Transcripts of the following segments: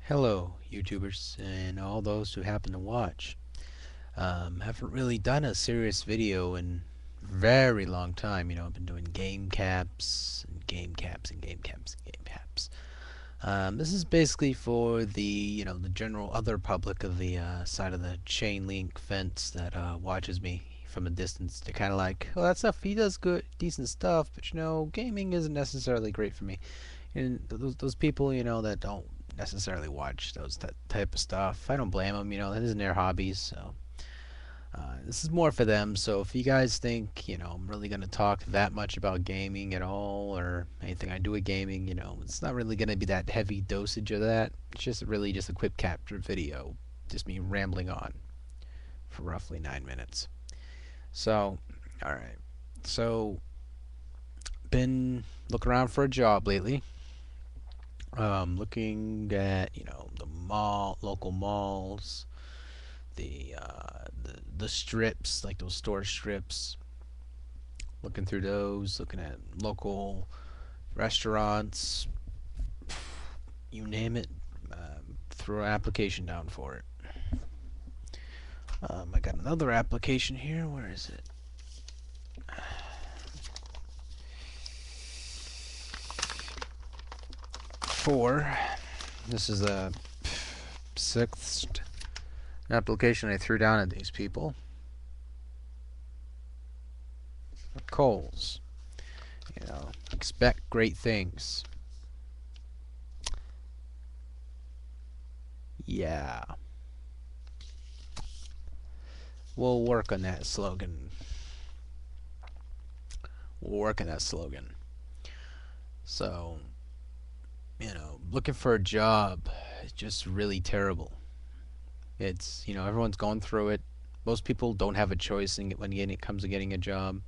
Hello, YouTubers, and all those who happen to watch. Haven't really done a serious video in very long time. I've been doing game caps and game caps and game caps and game caps. This is basically for the general other public of the side of the chain link fence that watches me from a distance. They're kind of like, oh, that stuff, he does good, decent stuff, but gaming isn't necessarily great for me. And those people, that don't necessarily watch that type of stuff, I don't blame them. That isn't their hobbies. So this is more for them. So if you guys think, I'm really gonna talk that much about gaming at all, or anything I do with gaming, it's not really gonna be that heavy dosage of that. It's just really just a quick capture video, just me rambling on for roughly 9 minutes. So, all right. So, been looking around for a job lately. Looking at the local malls, the strips, like those store strips. Looking through those, looking at local restaurants, you name it. Throw an application down for it. I got another application here. Where is it? This is a sixth application I threw down at these people. Coles. Expect great things. Yeah. We'll work on that slogan. So, looking for a job is just really terrible. It's, everyone's going through it. Most people don't have a choice when it comes to getting a job.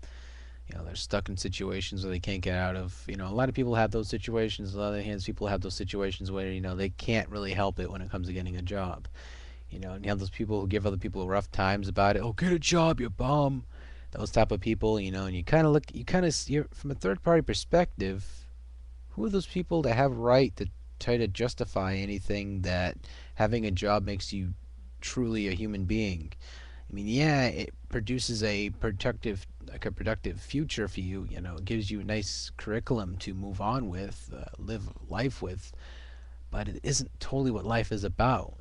They're stuck in situations where they can't get out of. A lot of people have those situations. On the other hand, people have those situations where, they can't really help it when it comes to getting a job. And you have those people who give other people rough times about it. Oh, get a job, you bum. Those type of people, and you kind of look, you're from a third party perspective, who are those people that have right to try to justify anything that having a job makes you truly a human being? I mean, yeah, it produces a productive future for you. It gives you a nice curriculum to move on with, live life with. But it isn't totally what life is about.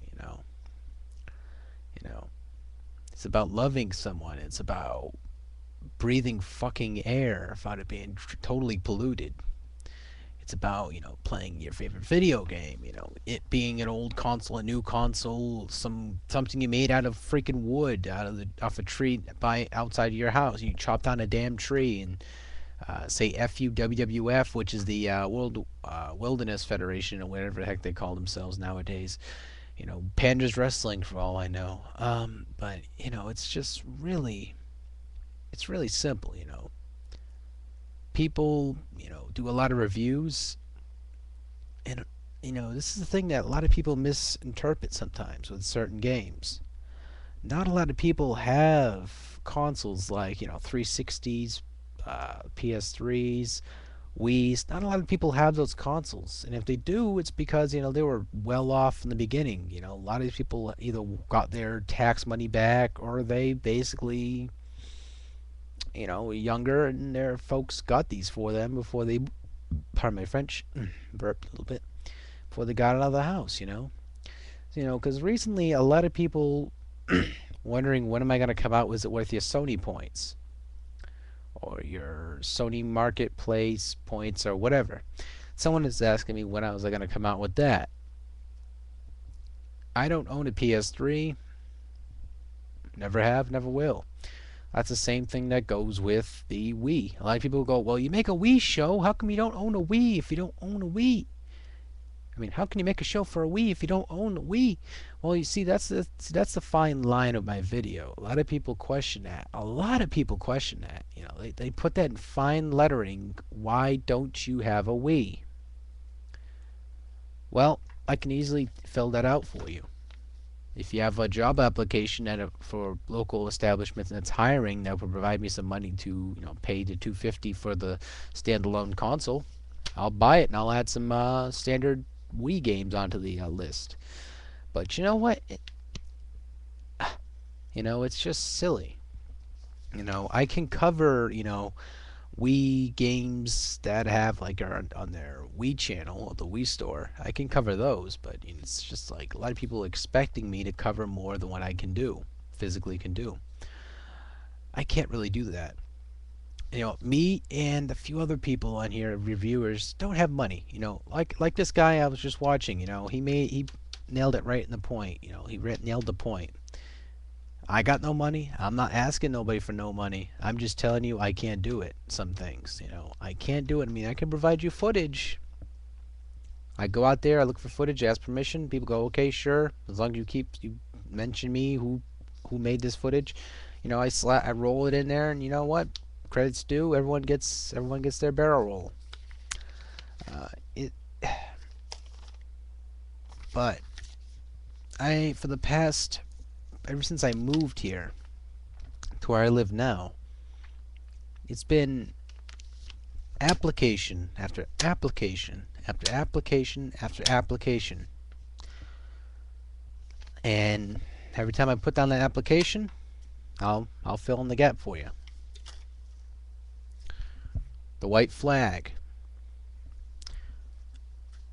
You know, it's about loving someone. It's about breathing fucking air without it being totally polluted. It's about, playing your favorite video game, it being an old console, a new console, something you made out of freaking wood, off a tree outside of your house. You chopped down a damn tree and say FU WWF, which is the World Wilderness Federation, or whatever the heck they call themselves nowadays. Pandas Wrestling for all I know. But it's just really simple. People do a lot of reviews, and this is the thing that a lot of people misinterpret sometimes with certain games. Not a lot of people have consoles like 360s, PS3s, Wii's. Not a lot of people have those consoles, and if they do, it's because they were well off in the beginning. A lot of these people either got their tax money back, or they basically younger, and their folks got these for them before they, pardon my French, burped a little bit, before they got out of the house. Because recently a lot of people wondering, when am I going to come out with it with your Sony points or your Sony Marketplace points or whatever. Someone is asking me when I was going to come out with that. I don't own a PS3. Never have, never will. That's the same thing that goes with the Wii. A lot of people go, well, you make a Wii show. How come you don't own a Wii if you don't own a Wii? I mean, how can you make a show for a Wii if you don't own a Wii? Well, you see, that's the fine line of my video. A lot of people question that. They put that in fine lettering. Why don't you have a Wii? Well, I can easily fill that out for you. If you have a job application for local establishments that's hiring, that will provide me some money to pay the $250 for the standalone console, I'll buy it and I'll add some standard Wii games onto the list. But you know what? It's just silly. I can cover, Wii games that have like are on their Wii channel or the Wii store. I can cover those, but it's just like a lot of people expecting me to cover more than what I can do, physically can do. I can't really do that. Me and a few other people on here, reviewers, don't have money. Like this guy I was just watching. He nailed it right in the point. Nailed the point. I got no money. I'm not asking nobody for no money. I'm just telling you I can't do it. Some things, I can't do it. I mean, I can provide you footage. I go out there, I look for footage, ask permission. People go, okay, sure, as long as you mention me who made this footage. I roll it in there, and you know what? Credits due. Everyone gets their barrel roll. It, but for the past ever since I moved here to where I live now, it's been application after application after application after application. And every time I put down that application, I'll fill in the gap for you. The white flag.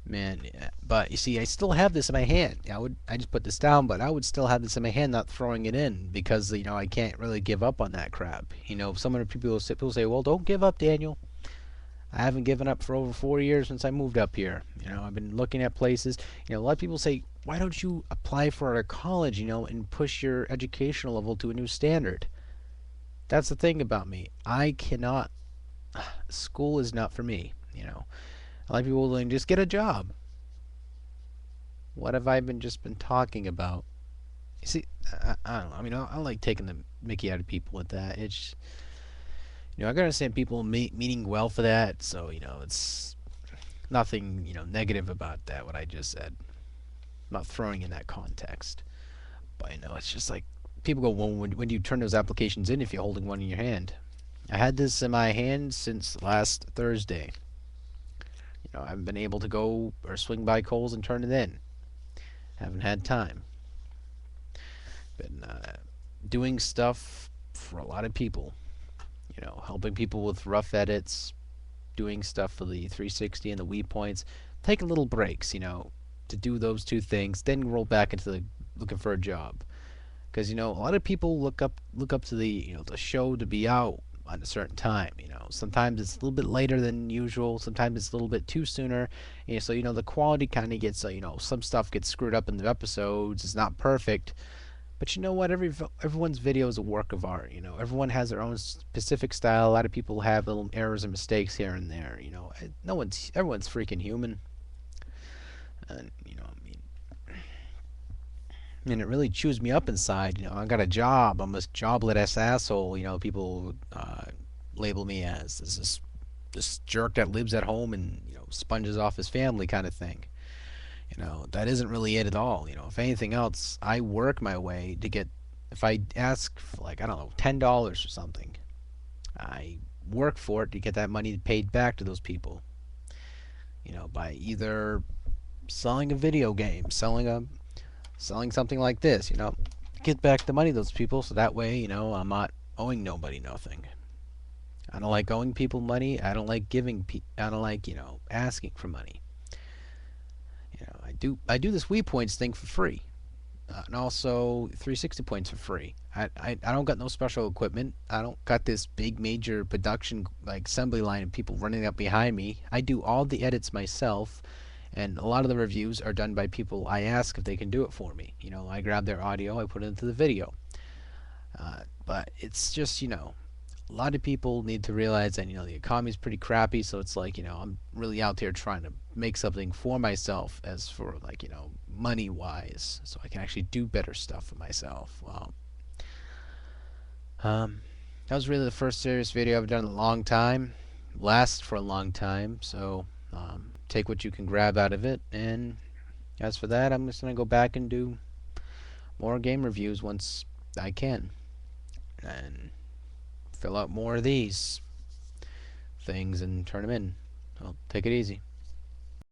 Man, yeah. But you see, I still have this in my hand. I just put this down, but I would still have this in my hand, not throwing it in, because I can't really give up on that crap. Some of the people say, well, don't give up, Daniel. I haven't given up for over 4 years since I moved up here. I've been looking at places. A lot of people say, why don't you apply for a college, and push your educational level to a new standard? That's the thing about me. I cannot. School is not for me. A lot of people will just get a job. What have I just been talking about? You see, I don't know. I mean, I like taking the Mickey out of people with that. It's I can understand people meaning well for that, so it's nothing negative about that. What I just said, I'm not throwing in that context, but it's just like people go, well, when do you turn those applications in if you're holding one in your hand? I had this in my hand since last Thursday. I haven't been able to go or swing by Kohl's and turn it in. Haven't had time. Been doing stuff for a lot of people. Helping people with rough edits, doing stuff for the 360 and the Wii points. Taking little breaks, to do those two things, then roll back into looking for a job. Because a lot of people look up to the show to be out on a certain time. Sometimes it's a little bit later than usual. Sometimes it's a little bit too sooner. So the quality kind of gets some stuff gets screwed up in the episodes. It's not perfect. But you know what? Everyone's video is a work of art. Everyone has their own specific style. A lot of people have little errors and mistakes here and there. Everyone's freaking human. And and it really chews me up inside. I got a job. I'm a jobless asshole. People label me as this jerk that lives at home and sponges off his family kind of thing. That isn't really it at all. If anything else, I work my way to get. If I ask for like I don't know $10 or something, I work for it to get that money paid back to those people. By either selling a video game, selling something like this, get back the money to those people so that way, I'm not owing nobody nothing. I don't like owing people money. I don't like I don't like, asking for money. I do this Wii points thing for free. And also 360 points for free. I don't got no special equipment. I don't got this big major production like assembly line of people running up behind me. I do all the edits myself. And a lot of the reviews are done by people I ask if they can do it for me. I grab their audio, I put it into the video. But it's just, a lot of people need to realize that, the economy's pretty crappy, so it's like, I'm really out there trying to make something for myself as for, like, money-wise, so I can actually do better stuff for myself. Well, that was really the first serious video I've done in a long time. Lasts for a long time, so take what you can grab out of it, and as for that, I'm just going to go back and do more game reviews once I can, and fill out more of these things and turn them in. So take it easy.